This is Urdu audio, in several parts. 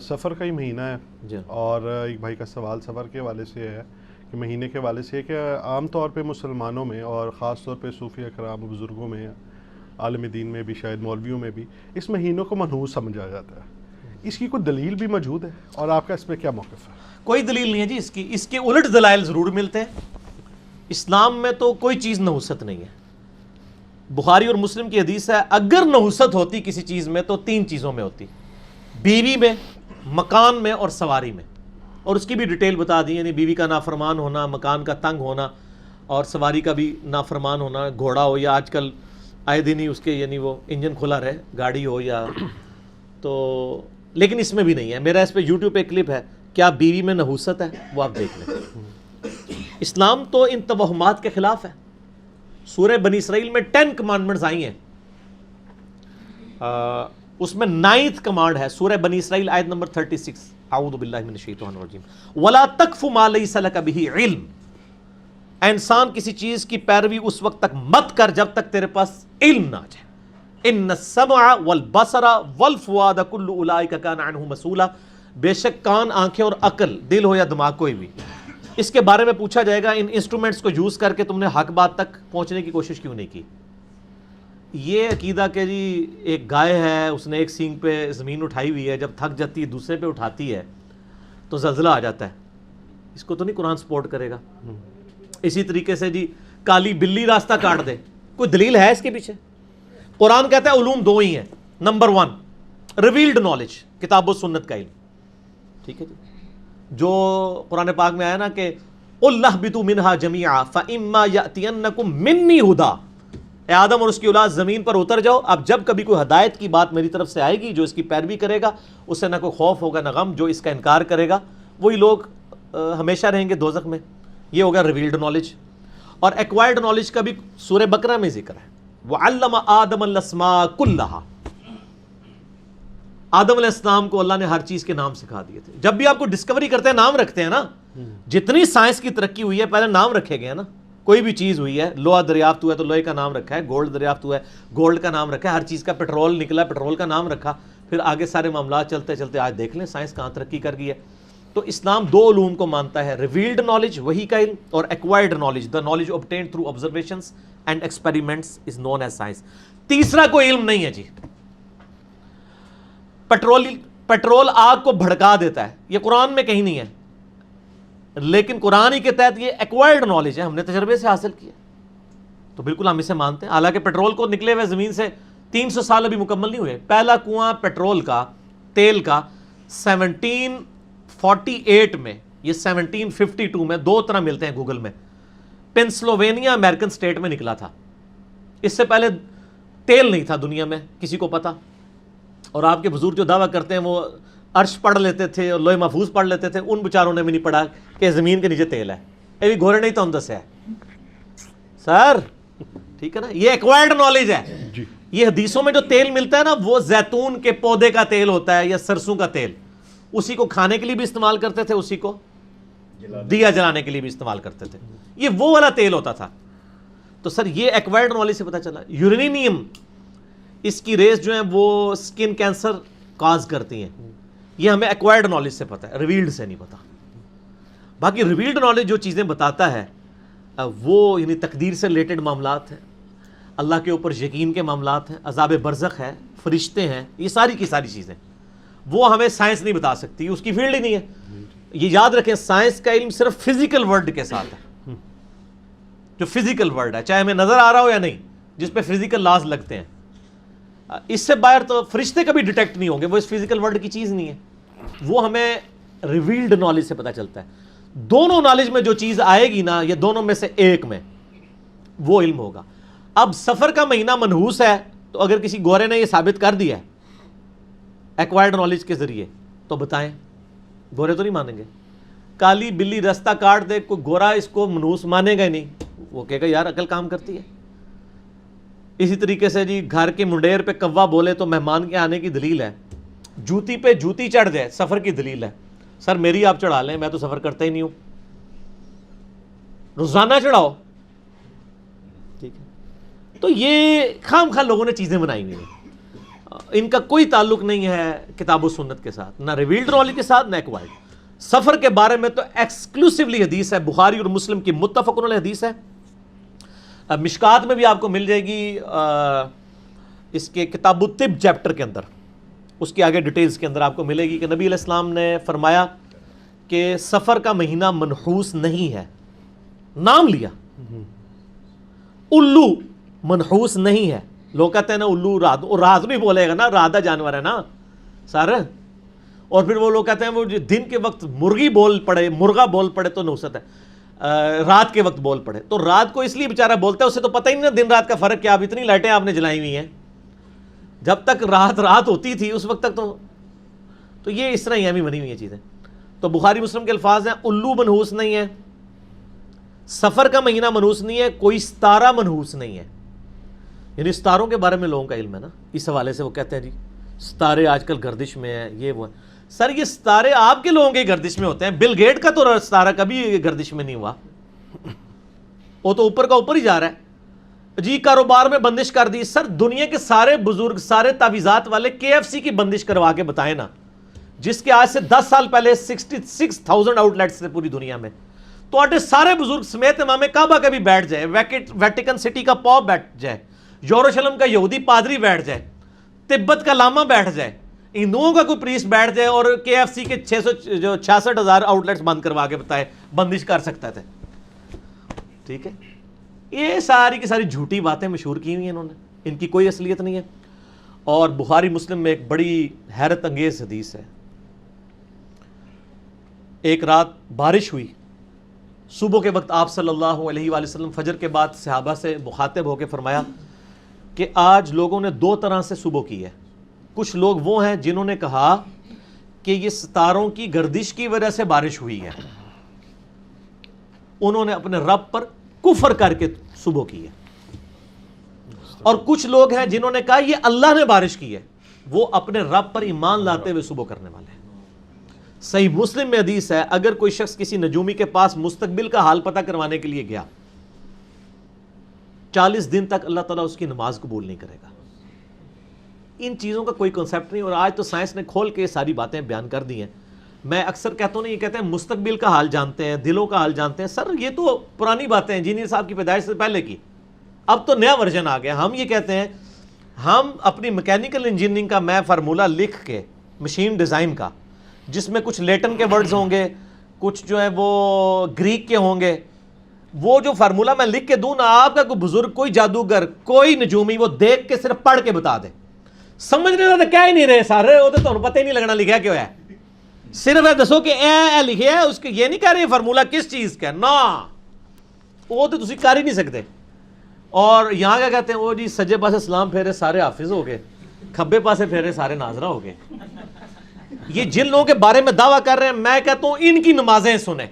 سفر کا ہی مہینہ ہے جی. اور ایک بھائی کا سوال سفر کے حوالے سے ہے کہ مہینے کے حوالے سے کہ عام طور پہ مسلمانوں میں اور خاص طور پہ صوفیہ کرام و بزرگوں میں، عالم دین میں بھی، شاید مولویوں میں بھی اس مہینوں کو منحوس سمجھا جاتا ہے. اس کی کوئی دلیل بھی موجود ہے اور آپ کا اس پہ کیا موقف ہے؟ کوئی دلیل نہیں ہے جی اس کے الٹ دلائل ضرور ملتے ہیں. اسلام میں تو کوئی چیز نحوست نہیں ہے. بخاری اور مسلم کی حدیث ہے اگر نحوست ہوتی کسی چیز میں تو 3 چیزوں میں ہوتی: بیوی میں، مکان میں اور سواری میں. اور اس کی بھی ڈیٹیل بتا دی، یعنی بیوی کا نافرمان ہونا، مکان کا تنگ ہونا اور سواری کا بھی نافرمان ہونا، گھوڑا ہو یا آج کل آئے دن ہی اس کے یعنی وہ انجن کھلا رہے، گاڑی ہو یا تو. لیکن اس میں بھی نہیں ہے. میرا اس پہ یوٹیوب پہ کلپ ہے، کیا بیوی میں نحوست ہے، وہ آپ دیکھ لیں. اسلام تو ان توہمات کے خلاف ہے. سورہ بنی اسرائیل میں 10 کمانڈمنٹس آئی ہیں، اس میں 9th کمانڈ ہے سورہ بنی اسرائیل آیت نمبر 36، اعوذ باللہ من الشیطان الرجیم، وَلَا تَقْفُ مَا لَيْسَ لَكَ بِهِ عِلْم. انسان کسی چیز کی پیروی اس وقت تک مت کر جب تک تیرے پاس علم نہ آ جائے. ان السمع والبصر والفؤاد كل اولئک کان عنہ مسئولا. بے شک کان، آنکھیں اور عقل، دل ہو یا دماغ کوئی بھی، اس کے بارے میں پوچھا جائے گا ان انسٹرومنٹس کو یوز کر کے تم نے حق بات تک پہنچنے کی کوشش کیوں نہیں کی. یہ عقیدہ کہ جی ایک گائے ہے، اس نے ایک سینگ پہ زمین اٹھائی ہوئی ہے، جب تھک جاتی ہے دوسرے پہ اٹھاتی ہے تو زلزلہ آ جاتا ہے، اس کو تو نہیں قرآن سپورٹ کرے گا. اسی طریقے سے جی کالی بلی راستہ کاٹ دے، کوئی دلیل ہے اس کے پیچھے؟ قرآن کہتا ہے علوم 2 ہی ہیں. نمبر 1 ریویلڈ نالج، کتاب و سنت کا علم، ٹھیک ہے جی، جو قرآن پاک میں آیا نا کہ قُلْ اهْبِطُوا مِنْهَا جَمِيعًا فَإِمَّا يَأْتِيَنَّكُم مِّنِّي هُدًى. اے آدم اور اس کی اولاد زمین پر اتر جاؤ، اب جب کبھی کوئی ہدایت کی بات میری طرف سے آئے گی، جو اس کی پیروی کرے گا اسے نہ کوئی خوف ہوگا نہ غم، جو اس کا انکار کرے گا وہی لوگ ہمیشہ رہیں گے دوزخ میں. یہ ہوگا ریویلڈ نالج. اور ایکوائرڈ نالج کا بھی سورہ بقرہ میں ذکر ہے، وَعَلَّمَ آدَمَ الْأَسْمَاءَ كُلَّهَا. آدم علیہ السلام کو اللہ نے ہر چیز کے نام سکھا دیے تھے. جب بھی آپ کو ڈسکوری کرتے ہیں نام رکھتے ہیں نا، جتنی سائنس کی ترقی ہوئی ہے پہلے نام رکھے گئے ہیں نا. کوئی بھی چیز ہوئی ہے، لوہا دریافت ہوا ہے تو لوہے کا نام رکھا ہے، گولڈ دریافت ہوا ہے گولڈ کا نام رکھا ہے، ہر چیز کا پیٹرول نکلا پیٹرول کا نام رکھا. پھر آگے سارے معاملات چلتے چلتے آج دیکھ لیں سائنس کہاں ترقی کر گئی ہے. تو اسلام 2 علوم کو مانتا ہے، ریویلڈ نالج وحی کا علم، اور acquired knowledge the knowledge obtained through observations and experiments is known as science. تیسرا کوئی علم نہیں ہے جی. پیٹرول آگ کو بھڑکا دیتا ہے، یہ قرآن میں کہیں نہیں ہے، لیکن قرآن ہی کے تحت یہ ایکوائرڈ نالج ہے، ہم نے تجربے سے حاصل کیا، تو بالکل ہم اسے مانتے ہیں. حالانکہ پیٹرول کو نکلے ہوئے زمین سے 300 سال ابھی مکمل نہیں ہوئے. پہلا کنواں پیٹرول کا، تیل کا 1748 میں، یہ 1752 میں، 2 طرح ملتے ہیں گوگل میں، پینسلوینیا امریکن سٹیٹ میں نکلا تھا. اس سے پہلے تیل نہیں تھا دنیا میں کسی کو پتا. اور آپ کے بزرگ جو دعویٰ کرتے ہیں وہ عرش پڑھ لیتے تھے اور لوح محفوظ پڑھ لیتے تھے، ان بیچاروں نے بھی نہیں پڑھا کہ زمین کے نیچے تیل ہے. یہ بھی گھوڑے نہیں تو ہم دسے ہے سر، ٹھیک ہے نا. یہ ایکوائرڈ نالج ہے. یہ حدیثوں میں جو تیل ملتا ہے نا وہ زیتون کے پودے کا تیل ہوتا ہے یا سرسوں کا تیل، اسی کو کھانے کے لیے بھی استعمال کرتے تھے، اسی کو دیا جلانے کے لیے بھی استعمال کرتے تھے. یہ وہ والا تیل ہوتا تھا. تو سر یہ ایکوائرڈ نالج سے پتہ چلا. یورینیم، اس کی ریز جو ہیں وہ سکن کینسر کاز کرتی ہیں، یہ ہمیں ایکوائرڈ نالج سے پتہ ہے، ریویلڈ سے نہیں پتہ. باقی ریویلڈ نالج جو چیزیں بتاتا ہے وہ یعنی تقدیر سے ریلیٹڈ معاملات ہیں، اللہ کے اوپر یقین کے معاملات ہیں، عذاب برزخ ہے، فرشتے ہیں، یہ ساری کی ساری چیزیں وہ ہمیں سائنس نہیں بتا سکتی، اس کی فیلڈ ہی نہیں ہے. یہ یاد رکھیں سائنس کا علم صرف فزیکل ورلڈ کے ساتھ ہے، جو فزیکل ورلڈ ہے چاہے ہمیں نظر آ رہا ہو یا نہیں، جس پہ فزیکل لاز لگتے ہیں. اس سے باہر تو فرشتے کبھی ڈیٹیکٹ نہیں ہوں گے، وہ اس فزیکل ورلڈ کی چیز نہیں ہے. وہ ہمیں ریویلڈ نالج سے پتہ چلتا ہے. دونوں نالج میں جو چیز آئے گی نا، یہ دونوں میں سے ایک میں وہ علم ہوگا. اب سفر کا مہینہ منحوس ہے تو اگر کسی گورے نے یہ ثابت کر دیا ہے ایکوائرڈ نالج کے ذریعے تو بتائیں، گورے تو نہیں مانیں گے. کالی بلی راستہ کاٹ دے، کوئی گورا اس کو منحوس مانے گا ہی نہیں، وہ کہے گا یار عقل کام کرتی ہے. اسی طریقے سے جی گھر کے منڈیر پہ کوا بولے تو مہمان کے آنے کی دلیل ہے. جوتی پہ جوتی چڑھ جائے سفر کی دلیل ہے. سر میری آپ چڑھا لیں، میں تو سفر کرتا ہی نہیں ہوں. روزانہ چڑھاؤ، ٹھیک ہے. تو یہ خام خواہ لوگوں نے چیزیں بنائی ہوئی ہیں. ان کا کوئی تعلق نہیں ہے کتاب و سنت کے ساتھ، نہ ریویلڈ نالج کے ساتھ، نہ ایکوائرڈ۔ سفر کے بارے میں تو ایکسکلوسیولی حدیث ہے، بخاری اور مسلم کی متفق علیہ حدیث ہے۔ مشکات میں بھی آپ کو مل جائے گی، اس کے کتاب الطب چیپٹر کے اندر، اس کی آگے ڈیٹیلز کے اندر آپ کو ملے گی کہ نبی علیہ السلام نے فرمایا کہ سفر کا مہینہ منحوس نہیں ہے، نام لیا الو، منحوس نہیں ہے۔ لوگ کہتے ہیں نا الو رات، اور رات نہیں بولے گا نا، رادہ جانور ہے نا سارا، اور پھر وہ لوگ کہتے ہیں وہ دن کے وقت مرغی بول پڑے، مرغا بول پڑے تو نحوست ہے، رات کے وقت بول پڑے تو رات کو اس لیے بیچارہ بولتا ہے، اسے تو پتہ ہی نہیں دن رات کا فرق کیا، اب اتنی لائٹیں آپ نے جلائی ہوئی ہیں، جب تک رات ہوتی تھی اس وقت تک تو یہ اس طرح ہی ہمیں بنی ہوئی ہیں چیزیں۔ تو بخاری مسلم کے الفاظ ہیں الو منحوس نہیں ہے، سفر کا مہینہ منحوس نہیں ہے، کوئی ستارہ منحوس نہیں ہے، یعنی ستاروں کے بارے میں لوگوں کا علم ہے نا، اس حوالے سے وہ کہتے ہیں جی ستارے آج کل گردش میں ہیں، یہ وہ ہے۔ سر یہ ستارے آپ کے لوگوں کے گردش میں ہوتے ہیں، بل گیٹ کا تو ستارہ کبھی گردش میں نہیں ہوا، وہ تو اوپر کا اوپر ہی جا رہا ہے جی۔ کاروبار میں بندش کر دی، سر دنیا کے سارے بزرگ، سارے تعویذات والے KFC کی بندش کروا کے بتائیں نا، جس کے آج سے 10 سال پہلے 66,000 آؤٹ لیٹس تھے پوری دنیا میں، تو آٹے سارے بزرگ سمیت امام کعبہ کا بھی بیٹھ جائے، ویٹیکن سٹی کا پاپ بیٹھ جائے، یروشلم کا یہودی پادری بیٹھ جائے، تبت کا لاما بیٹھ جائے، ہندوؤں کا کوئی پریسٹ بیٹھ جائے اور KFC کے 66,000 آؤٹ لیٹس بند کروا کے بتائے بندش کر سکتا تھا، ٹھیک ہے۔ یہ ساری کی ساری جھوٹی باتیں مشہور کی ہوئی ہیں انہوں نے، ان کی کوئی اصلیت نہیں ہے۔ اور بخاری مسلم میں ایک بڑی حیرت انگیز حدیث ہے، ایک رات بارش ہوئی، صبح کے وقت آپ صلی اللہ علیہ وآلہ وسلم فجر کے بعد صحابہ سے مخاطب ہو کے فرمایا کہ آج لوگوں نے 2 طرح سے صبح کی ہے۔ کچھ لوگ وہ ہیں جنہوں نے کہا کہ یہ ستاروں کی گردش کی وجہ سے بارش ہوئی ہے، انہوں نے اپنے رب پر کفر کر کے صبح کی ہے، اور کچھ لوگ ہیں جنہوں نے کہا یہ اللہ نے بارش کی ہے، وہ اپنے رب پر ایمان لاتے ہوئے صبح کرنے والے ہیں۔ صحیح مسلم میں حدیث ہے، اگر کوئی شخص کسی نجومی کے پاس مستقبل کا حال پتہ کروانے کے لیے گیا، 40 دن تک اللہ تعالیٰ اس کی نماز قبول نہیں کرے گا۔ ان چیزوں کا کوئی کنسیپٹ نہیں، اور آج تو سائنس نے کھول کے ساری باتیں بیان کر دی ہیں۔ میں اکثر کہتا ہوں نہیں، یہ کہتے ہیں مستقبل کا حال جانتے ہیں، دلوں کا حال جانتے ہیں، سر یہ تو پرانی باتیں ہیں، انجینئر صاحب کی پیدائش سے پہلے کی، اب تو نیا ورژن آ گیا۔ ہم یہ کہتے ہیں، ہم اپنی میکینیکل انجینئرنگ کا میں فارمولہ لکھ کے مشین ڈیزائن کا، جس میں کچھ لیٹن کے ورڈز ہوں گے، کچھ جو ہے وہ گریک کے ہوں گے، وہ جو فارمولہ میں لکھ کے دوں نا، آپ کا کوئی بزرگ، کوئی جادوگر، کوئی نجومی وہ دیکھ کے صرف پڑھ کے بتا دے، سمجھنے کا تو کیا ہی نہیں رہے سارے، وہ تو پتہ ہی نہیں لگنا لکھا کیوں ہے، صرف ہے دسو کہ اے لکھے ہے، اس کے یہ نہیں کہہ رہے فارمولہ کس چیز کا ہے، نا وہ تو تسی کر ہی نہیں سکتے۔ اور یہاں کیا کہتے ہیں، وہ جی سجے پاسے سلام پھیرے سارے حافظ ہو گئے، کھبے پاسے پھیرے سارے ناظرہ ہو گئے۔ یہ جن لوگوں کے بارے میں دعویٰ کر رہے ہیں، میں کہتا ہوں ان کی نمازیں سنیں،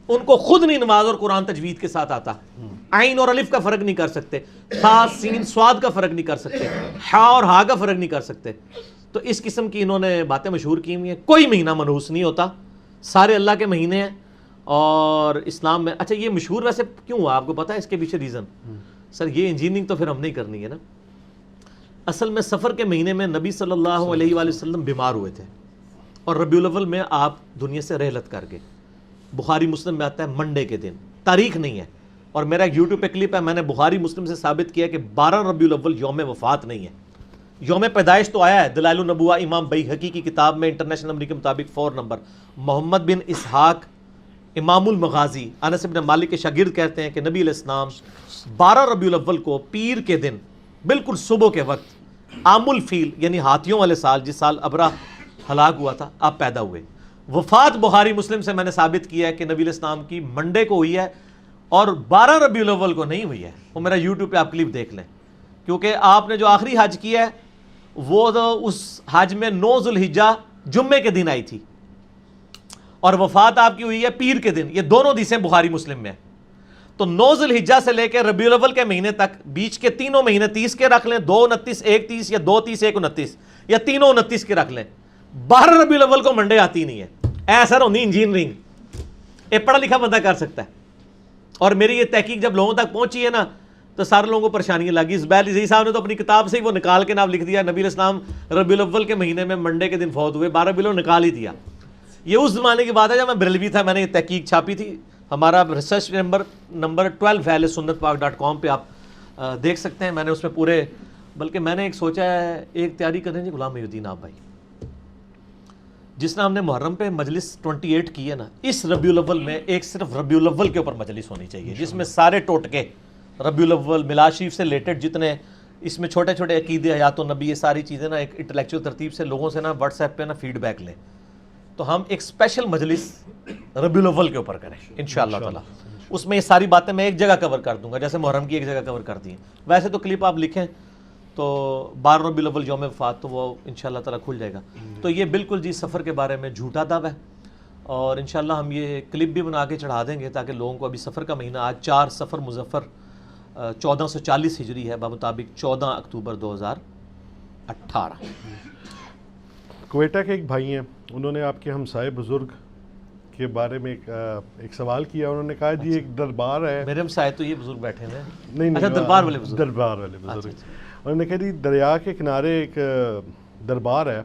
ان کو خود نہیں نماز اور قرآن تجوید کے ساتھ آتا، عین اور الف کا فرق نہیں کر سکتے، تھا سین سواد کا فرق نہیں کر سکتے، ہا اور ہا کا فرق نہیں کر سکتے۔ تو اس قسم کی انہوں نے باتیں مشہور کی ہوئی ہیں۔ کوئی مہینہ منحوس نہیں ہوتا، سارے اللہ کے مہینے ہیں، اور اسلام میں اچھا یہ مشہور ویسے کیوں ہوا، آپ کو پتا ہے اس کے پیچھے ریزن؟ سر یہ انجینئرنگ تو پھر ہم نہیں کرنی ہے نا۔ اصل میں سفر کے مہینے میں نبی صلی اللہ علیہ وآلہ وسلم بیمار ہوئے تھے، اور ربیع الاول میں آپ دنیا سے رحلت کر گئے۔ بخاری مسلم میں آتا ہے منڈے کے دن، تاریخ نہیں ہے، اور میرا ایک یوٹیوب پہ کلپ ہے، میں نے بخاری مسلم سے ثابت کیا کہ 12 ربیع الاول یوم وفات نہیں ہے، یوم پیدائش تو آیا ہے دلائل النبوہ امام بیہقی کی کتاب میں انٹرنیشنل نمبر کے مطابق 4 نمبر۔ محمد بن اسحاق امام المغازی انس بن مالک کے شاگرد کہتے ہیں کہ نبی علیہ السلام 12 ربیع الاول کو پیر کے دن بالکل صبح کے وقت عام الفیل یعنی ہاتھیوں والے سال، جس سال ابرہ ہلاک ہوا تھا، آپ پیدا ہوئے۔ وفات بخاری مسلم سے میں نے ثابت کیا ہے کہ نبی علیہ السلام کی منڈے کو ہوئی ہے، اور 12 ربیع الاول کو نہیں ہوئی ہے۔ وہ میرا یوٹیوب پہ آپ کلپ دیکھ لیں، کیونکہ آپ نے جو آخری حج کیا ہے وہ تو اس حج میں 9 ذوالحجہ جمعے کے دن آئی تھی، اور وفات آپ کی ہوئی ہے پیر کے دن۔ یہ دونوں حدیثیں بخاری مسلم میں ہیں۔ تو 9 ذوالحجہ سے لے کے ربیع الاول کے مہینے تک، بیچ کے تینوں مہینے 30 کے رکھ لیں، 2 29 1 30 یا 2 30 1 29 یا تینوں 29 کے رکھ لیں، 12 ربیع الاول کو منڈے آتی نہیں ہے۔ ایسا ہونی انجینئرنگ یہ پڑھا لکھا بندہ کر سکتا ہے۔ اور میری یہ تحقیق جب لوگوں تک پہنچی ہے نا، تو سارے لوگوں کو پریشانی لگی. اسماعیل عزیز صاحب نے تو اپنی کتاب سے ہی وہ نکال کے نام لکھ دیا, نبی علیہ السلام ربیع الاول کے مہینے میں منڈے کے دن فوت ہوئے, 12 ربیع الاول نکال ہی دیا. یہ اس زمانے کی بات ہے جب میں بریلوی تھا, میں نے یہ تحقیق چھاپی تھی. ہمارا ریسرچ نمبر 12 ہے sunnatpak.com پہ, آپ دیکھ سکتے ہیں. میں نے اس میں پورے, بلکہ میں نے ایک سوچا ہے, ایک تیاری کریں جی غلام محی الدین آپ بھائی, جس نے ہم نے محرم پہ مجلس 28 کی ہے نا, اس ربیع الاول میں ایک صرف ربیع الاول کے اوپر مجلس ہونی چاہیے, جس میں سارے ٹوٹکے ربیع الاول میلاد شریف سے ریلیٹڈ جتنے اس میں چھوٹے چھوٹے عقیدے, حیات النبی, یہ ساری چیزیں نا ایک انٹلیکچوئل ترتیب سے لوگوں سے نا واٹس ایپ پہ نا فیڈ بیک لیں, تو ہم ایک اسپیشل مجلس ربیع الاول کے اوپر کریں انشاءاللہ تعالی. اس میں یہ ساری باتیں میں ایک جگہ کور کر دوں گا, جیسے محرم کی ایک جگہ کور کر دی ہیں. ویسے تو کلپ آپ لکھیں تو 12 ربیع الاول یوم وفات, تو وہ انشاءاللہ تعالی کھل جائے گا. تو یہ بالکل جی سفر کے بارے میں جھوٹا دعویٰ ہے, اور انشاءاللہ ہم یہ کلپ بھی بنا کے چڑھا دیں گے تاکہ لوگوں کو, ابھی سفر کا مہینہ آج 4 صفر مظفر 1440 ہجری ہے, بمطابق 14 اکتوبر 2018. کوئٹہ کے ایک بھائی ہیں, انہوں نے آپ کے ہمسائے بزرگ کے بارے میں ایک سوال کیا. انہوں نے کہا جی ایک دربار ہے, میرے ہمسائے تو یہ بزرگ بیٹھے ہیں, نہیں اچھا دربار والے بزرگ, دربار والے بزرگ. انہوں نے کہا جی دریا کے کنارے ایک دربار ہے,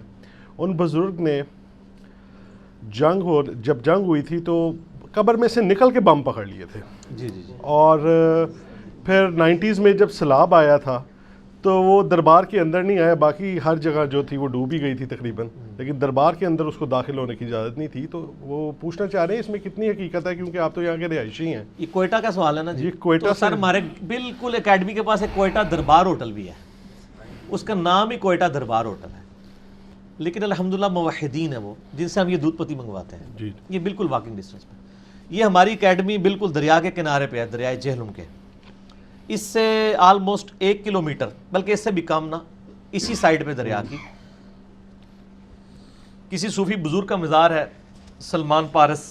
ان بزرگ نے جب جنگ ہوئی تھی تو قبر میں سے نکل کے بم پکڑ لیے تھے. جی جی جی. اور پھر 90s میں جب سیلاب آیا تھا تو وہ دربار کے اندر نہیں آیا, باقی ہر جگہ جو تھی وہ ڈوبی گئی تھی تقریباً, لیکن دربار کے اندر اس کو داخل ہونے کی اجازت نہیں تھی. تو وہ پوچھنا چاہ رہے ہیں اس میں کتنی حقیقت ہے, کیونکہ آپ تو یہاں کے رہائشی ہیں. یہ کوئٹہ کا سوال ہے نا جی. کوئٹہ سر ہمارے بالکل اکیڈمی کے پاس ایک کوئٹہ دربار ہوٹل بھی ہے, اس کا نام ہی کوئٹہ دربار ہوٹل ہے, لیکن الحمدللہ موحدین ہیں وہ, جن سے ہم یہ دودھ پتی منگواتے ہیں جی. یہ بالکل واکنگ ڈسٹینس پہ. یہ ہماری اکیڈمی بالکل دریا کے کنارے پہ ہے, دریائے جہلم کے. اس سے آلموسٹ 1 کلومیٹر, بلکہ اس سے بھی کم نا, اسی سائڈ پہ دریا کی کسی صوفی بزرگ کا مزار ہے, سلمان پارس,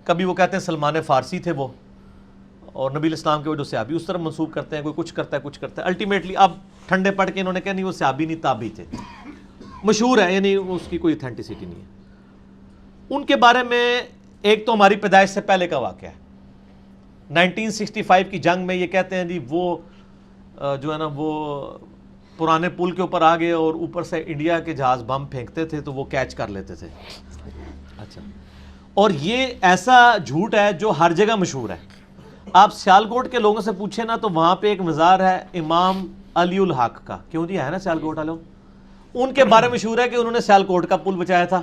کبھی وہ کہتے ہیں سلمان فارسی تھے وہ, اور نبی الاسلام کے وجہ سے صحابی اس طرح منسوب کرتے ہیں, کوئی کچھ کرتا ہے کچھ کرتا ہے. الٹیمیٹلی اب ٹھنڈے پڑ کے انہوں نے کہا نہیں وہ صحابی نہیں تابعی تھے, مشہور ہے, یعنی اس کی کوئی اتھینٹسٹی نہیں ہے. ان کے بارے میں ایک تو ہماری پیدائش سے پہلے کا واقعہ ہے, 1965 کی جنگ میں یہ کہتے ہیں جی وہ جو ہے نا وہ پرانے پل کے اوپر آ گئے اور اوپر سے انڈیا کے جہاز بم پھینکتے تھے تو وہ کیچ کر لیتے تھے. اچھا, اور یہ ایسا جھوٹ ہے جو ہر جگہ مشہور ہے. آپ سیالکوٹ کے لوگوں سے پوچھیں نا تو وہاں پہ ایک مزار ہے امام علی الحق کا, کیوں جی ہے نا سیالکوٹ والوں, ان کے بارے میں مشہور ہے کہ انہوں نے سیالکوٹ کا پل بچایا تھا.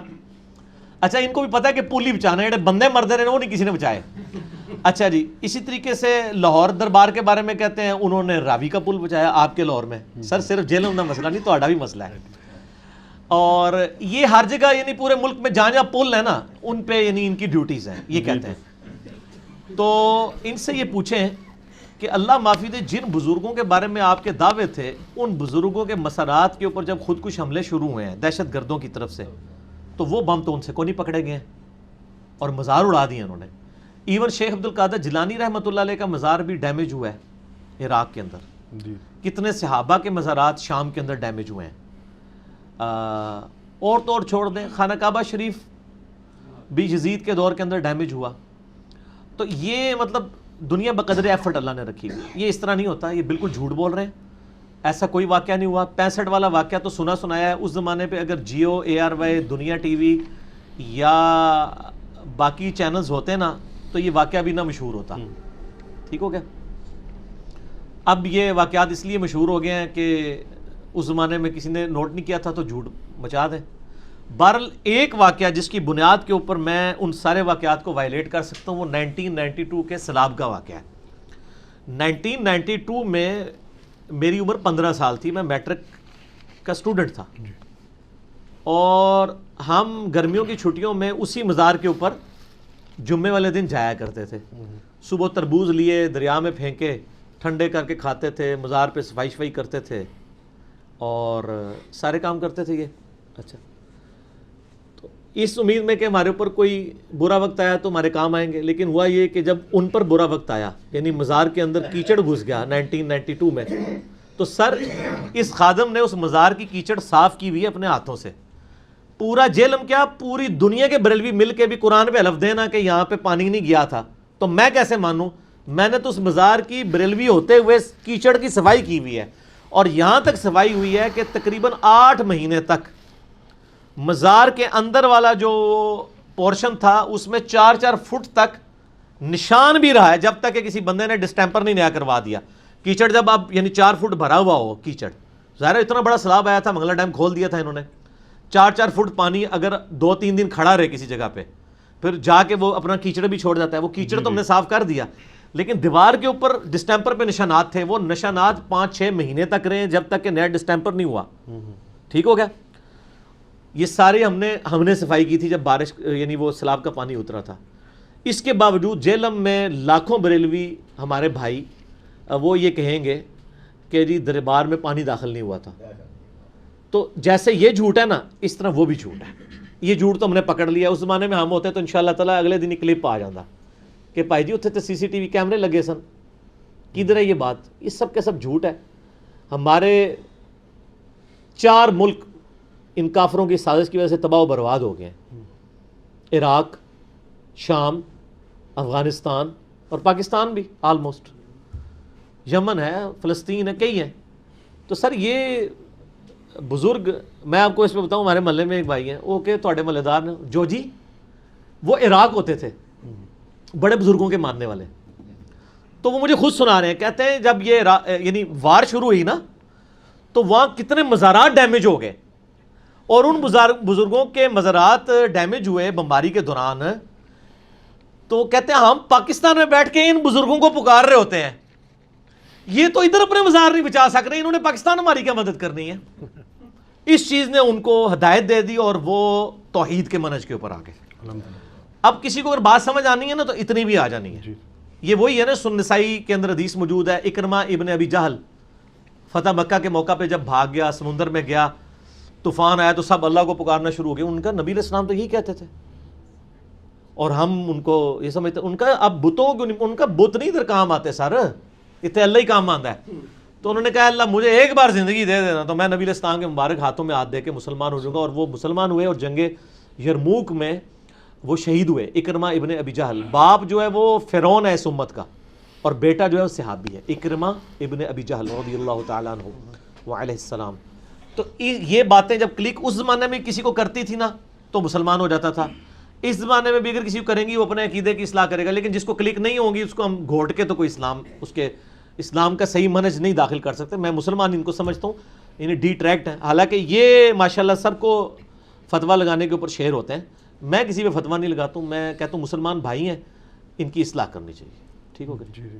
اچھا, ان کو بھی پتا ہے کہ پل ہی بچانا ہے, جڑے بندے مردے رہے وہ نہیں کسی نے بچائے. اچھا جی, اسی طریقے سے لاہور دربار کے بارے میں کہتے ہیں انہوں نے راوی کا پل بچایا آپ کے لاہور میں. سر صرف جہلم کا مسئلہ نہیں, تو بھی مسئلہ ہے. اور یہ ہر جگہ یعنی پورے ملک میں جہاں جہاں پل ہے نا ان پہ یعنی ان کی ڈیوٹیز ہیں, یہ کہتے ہیں. تو ان سے یہ پوچھیں کہ اللہ معافی دے, جن بزرگوں کے بارے میں آپ کے دعوے تھے, ان بزرگوں کے مسارات کے اوپر جب خودکش حملے شروع ہوئے ہیں دہشت گردوں کی طرف سے, تو وہ بم تو ان سے کو نہیں پکڑے گئے ہیں اور مزار اڑا دیے انہوں نے. ایون شیخ عبد القادر جیلانی رحمۃ اللہ علیہ کا مزار بھی ڈیمیج ہوا ہے عراق کے اندر. جی. کتنے صحابہ کے مزارات شام کے اندر ڈیمیج ہوئے ہیں. اور تو اور چھوڑ دیں, خانہ کعبہ شریف بھی یزید کے دور کے اندر ڈیمیج ہوا. تو یہ مطلب دنیا بقدر ایفرٹ اللہ نے رکھی ہوئی. یہ اس طرح نہیں ہوتا, یہ بالکل جھوٹ بول رہے ہیں, ایسا کوئی واقعہ نہیں ہوا. 65 والا واقعہ تو سنا سنایا ہے. اس زمانے پہ اگر جیو, ARY, دنیا ٹی وی یا باقی چینلز ہوتے نا تو یہ واقعہ بھی نہ مشہور ہوتا. ٹھیک ہو گیا. اب یہ واقعات اس لیے مشہور ہو گئے ہیں کہ اس زمانے میں کسی نے نوٹ نہیں کیا تھا تو جھوٹ مچا دیں. بہرحال ایک واقعہ جس کی بنیاد کے اوپر میں ان سارے واقعات کو وائلیٹ کر سکتا ہوں وہ 1992 کے سیلاب کا واقعہ ہے. 1992 میں میری عمر 15 سال تھی, میں میٹرک کا اسٹوڈنٹ تھا, اور ہم گرمیوں کی چھٹیوں میں اسی مزار کے اوپر جمعے والے دن جایا کرتے تھے. صبح تربوز لیے, دریا میں پھینکے, ٹھنڈے کر کے کھاتے تھے, مزار پہ صفائی شفائی کرتے تھے اور سارے کام کرتے تھے یہ. اچھا, تو اس امید میں کہ ہمارے اوپر کوئی برا وقت آیا تو ہمارے کام آئیں گے. لیکن ہوا یہ کہ جب ان پر برا وقت آیا, یعنی مزار کے اندر کیچڑ گھس گیا 1992 میں, تو سر اس خادم نے اس مزار کی کیچڑ صاف کی ہوئی اپنے ہاتھوں سے. پورا جہلم کیا, پوری دنیا کے بریلوی مل کے بھی قرآن پہ حلف دینا کہ یہاں پہ پانی نہیں گیا تھا, تو میں کیسے مانوں میں نے تو اس مزار کی بریلوی ہوتے ہوئے کیچڑ کی صفائی کی ہوئی ہے، اور یہاں تک صفائی ہوئی ہے کہ تقریباً 8 مہینے تک مزار کے اندر والا جو پورشن تھا اس میں 4-4 فٹ تک نشان بھی رہا ہے، جب تک کہ کسی بندے نے ڈسٹیمپر نہیں نیا کروا دیا. کیچڑ جب اب یعنی 4 فٹ بھرا ہوا ہو کیچڑ، ظاہر ہے اتنا بڑا سیلاب آیا تھا، منگلا ڈیم کھول دیا تھا انہوں نے. 4-4 فٹ پانی اگر 2-3 دن کھڑا رہے کسی جگہ پہ، پھر جا کے وہ اپنا کیچڑ بھی چھوڑ جاتا ہے. وہ کیچڑ تو ہم نے صاف کر دیا، لیکن دیوار کے اوپر ڈسٹیمپر پہ نشانات تھے، وہ نشانات 5-6 مہینے تک رہے جب تک کہ نیا ڈسٹیمپر نہیں ہوا. ٹھیک ہو گیا. یہ سارے ہم نے صفائی کی تھی جب بارش یعنی وہ سیلاب کا پانی اترا تھا. اس کے باوجود جہلم میں لاکھوں بریلوی ہمارے بھائی وہ یہ کہیں گے کہ جی دربار میں پانی داخل نہیں ہوا تھا. تو جیسے یہ جھوٹ ہے نا، اس طرح وہ بھی جھوٹ ہے. یہ جھوٹ تو ہم نے پکڑ لیا. اس زمانے میں ہم ہوتے تو انشاءاللہ تعالیٰ اگلے دن کلپ آ جاتا کہ بھائی جی اتنے تو CCTV کیمرے لگے سن. کدھر ہے یہ بات؟ یہ سب کے سب جھوٹ ہے. ہمارے 4 ملک ان کافروں کی سازش کی وجہ سے تباہ و برباد ہو گئے ہیں. عراق، شام، افغانستان اور پاکستان بھی آلموسٹ، یمن ہے، فلسطین ہے، کئی ہیں. تو سر یہ بزرگ، میں آپ کو اس پہ بتاؤں، ہمارے محلے میں ایک بھائی ہیں، وہ کہ تھوڑے محلے دار نے جو جی وہ عراق ہوتے تھے، بڑے بزرگوں کے ماننے والے. تو وہ مجھے خود سنا رہے ہیں، کہتے ہیں جب یہ یعنی وار شروع ہوئی نا تو وہاں کتنے مزارات ڈیمیج ہو گئے، اور ان بزرگوں کے مزارات ڈیمیج ہوئے بمباری کے دوران. تو کہتے ہیں ہم پاکستان میں بیٹھ کے ان بزرگوں کو پکار رہے ہوتے ہیں، یہ تو ادھر اپنے مزار نہیں بچا سک رہے، انہوں نے پاکستان ہماری کیا مدد کرنی ہے. اس چیز نے ان کو ہدایت دے دی اور وہ توحید کے منہج کے اوپر آ گئے. اب کسی کو اگر بات سمجھ آنی ہے نا تو اتنی بھی آ جانی ہے. یہ وہی ہے نا، سنن نسائی کے اندر حدیث موجود ہے، اکرمہ ابن ابی جہل فتح مکہ کے موقع پہ جب بھاگ گیا، سمندر میں گیا، طوفان آیا تو سب اللہ کو پکارنا شروع ہو گیا. ان کا نبی علیہ السلام تو یہی کہتے تھے، اور ہم ان کو یہ سمجھتے ان کا اب بتوں ان کا بت نہیں ادھر کام آتے سر، اتنے اللہ ہی کام آتا ہے. تو انہوں نے کہا اللہ مجھے ایک بار زندگی دے دینا تو میں نبی علیہ السلام کے مبارک ہاتھوں میں ہاتھ دے کے مسلمان ہو جاؤں گا. اور وہ مسلمان ہوئے اور جنگ یرموک میں وہ شہید ہوئے. اکرمہ ابن ابی جہل، باپ جو ہے وہ فرعون ہے اس امت کا، اور بیٹا جو ہے وہ صحابی ہے، اکرمہ ابن ابی جہل رضی اللہ تعالیٰ عنہ وعلیہ السلام. تو یہ باتیں جب کلک اس زمانے میں کسی کو کرتی تھی نا تو مسلمان ہو جاتا تھا. اس زمانے میں بھی اگر کسی کو کریں گی وہ اپنے عقیدے کی اصلاح کرے گا، لیکن جس کو کلک نہیں ہوں گی اس کو ہم گھوٹ کے تو کوئی اسلام کا صحیح منہج نہیں داخل کر سکتے. میں مسلمان ان کو سمجھتا ہوں انہیں ڈی ٹریکٹ ہیں، حالانکہ یہ ماشاءاللہ سب کو فتویٰ لگانے کے اوپر شہر ہوتے ہیں. میں کسی پہ فتویٰ نہیں لگاتا ہوں، میں کہتا ہوں مسلمان بھائی ہیں، ان کی اصلاح کرنی چاہیے. ٹھیک ہو گیا؟